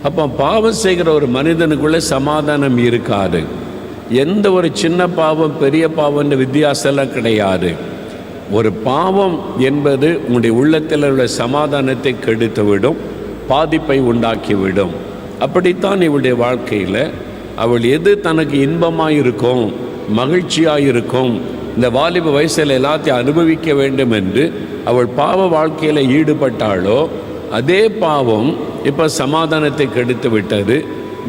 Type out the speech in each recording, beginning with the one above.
அப்போ பாவம் செய்கிற ஒரு மனிதனுக்குள்ளே சமாதானம் இருக்காது. எந்த ஒரு சின்ன பாவம் பெரிய பாவம்னு வித்தியாசம்லாம் கிடையாது. ஒரு பாவம் என்பது உங்களுடைய உள்ளத்தில் உள்ள சமாதானத்தை கெடுத்துவிடும், பாதிப்பை உண்டாக்கிவிடும். அப்படித்தான் இவளுடைய வாழ்க்கையில் அவள் எது தனக்கு இன்பமாக இருக்கும், மகிழ்ச்சியாக இருக்கும், இந்த வாலிப வயசில் எல்லாத்தையும் அனுபவிக்க வேண்டும் என்று அவள் பாவ வாழ்க்கையில் ஈடுபட்டாளோ அதே பாவம் இப்போ சமாதானத்தை கெடுத்து விட்டது,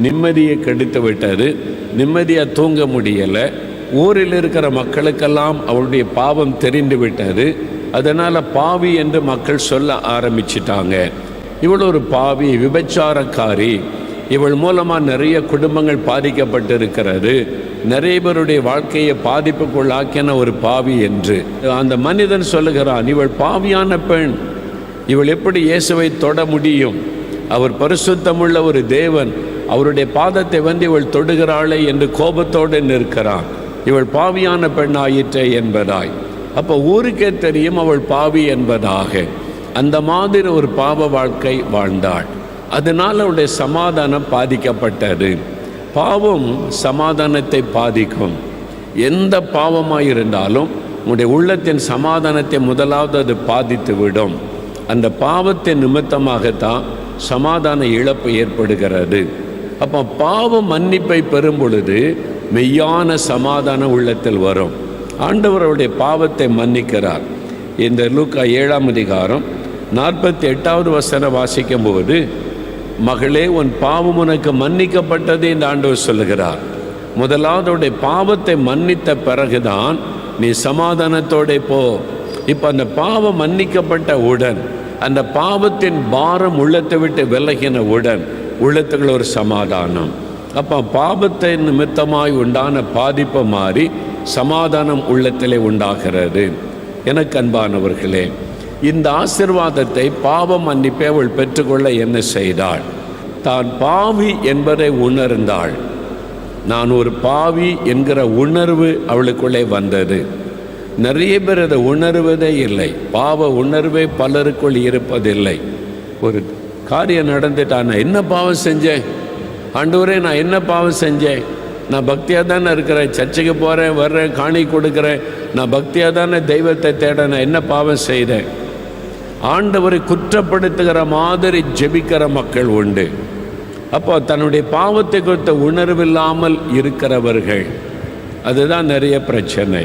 நிம்மதியை கெடுத்து விட்டது. நிம்மதியாக தூங்க முடியலை. ஊரில் இருக்கிற மக்களுக்கெல்லாம் அவளுடைய பாவம் தெரிந்து விட்டது. அதனால் பாவி என்று மக்கள் சொல்ல ஆரம்பிச்சிட்டாங்க. இவள் ஒரு பாவி, விபச்சாரக்காரி, இவள் மூலமாக நிறைய குடும்பங்கள் பாதிக்கப்பட்டிருக்கிறது, நிறைய பேருடைய வாழ்க்கையை பாதிப்புக்குள்ளாக்கின ஒரு பாவி என்று அந்த மனிதன் சொல்லுகிறான். இவள் பாவியான பெண், இவள் எப்படி இயேசுவை தொட முடியும்? அவர் பரிசுத்தமுள்ள ஒரு தேவன், அவருடைய பாதத்தை வந்து இவள் தொடுகிறாளே என்று கோபத்தோடு நிற்கிறான். இவள் பாவியான பெண் ஆயிற்றே என்பதாய். அப்போ ஊருக்கே தெரியும் அவள் பாவி என்பதாக. அந்த மாதிரி ஒரு பாவ வாழ்க்கை வாழ்ந்தாள். அதனால் அவளுடைய சமாதானம் பாதிக்கப்பட்டது. பாவம் சமாதானத்தை பாதிக்கும். எந்த பாவமாக இருந்தாலும் உங்களுடைய உள்ளத்தின் சமாதானத்தை முதலாவது அது பாதித்து விடும். அந்த பாவத்தின் நிமித்தமாகத்தான் சமாதான இழப்பு ஏற்படுகிறது. அப்போ பாவம் மன்னிப்பை பெறும் பொழுது மெய்யான சமாதான உள்ளத்தில் வரும். ஆண்டவர் அவருடைய பாவத்தை மன்னிக்கிறார். இந்த லூக்கா 7ஆம் அதிகாரம் 48வது வசனம் வாசிக்கும் போது, மகளே உன் பாவம் உனக்கு மன்னிக்கப்பட்டது என்று ஆண்டவர் சொல்லுகிறார். முதலாவது அவருடைய பாவத்தை மன்னித்த பிறகுதான் நீ சமாதானத்தோட போ. இப்போ அந்த பாவம் மன்னிக்கப்பட்ட உடன், அந்த பாவத்தின் பாரம் உள்ளத்தை விட்டு விலகின உடன் உள்ளத்துக்குள்ள ஒரு சமாதானம். அப்போ பாவத்தை நிமித்தமாய் உண்டான பாதிப்பு மாறி சமாதானம் உள்ளத்திலே உண்டாகிறது. எனக்கு அன்பானவர்களே, இந்த ஆசீர்வாதத்தை பாவம் மன்னிப்பை அவள் பெற்றுக்கொள்ள என்ன செய்தாள்? தான் பாவி என்பதை உணர்ந்தாள். நான் ஒரு பாவி என்கிற உணர்வு அவளுக்குள்ளே வந்தது. நிறைய பேர் அதை உணர்வதே இல்லை. பாவ உணர்வே பலருக்குள் இருப்பதில்லை. ஒரு காரியம் நடந்துட்டான், நான் என்ன பாவம் செஞ்சேன் ஆண்டவரே, நான் என்ன பாவம் செஞ்சேன்? நான் பக்தியாக தானே இருக்கிறேன், சர்ச்சைக்கு போகிறேன், வர்றேன், காணி கொடுக்குறேன், நான் பக்தியாக தானே தெய்வத்தை தேட, நான் என்ன பாவம் செய்தேன்? ஆண்டவரை குற்றப்படுத்துகிற மாதிரி ஜெபிக்கிற மக்கள் உண்டு. அப்போ தன்னுடைய பாவத்தை குறித்த உணர்வில்லாமல் இருக்கிறவர்கள், அதுதான் நிறைய பிரச்சனை.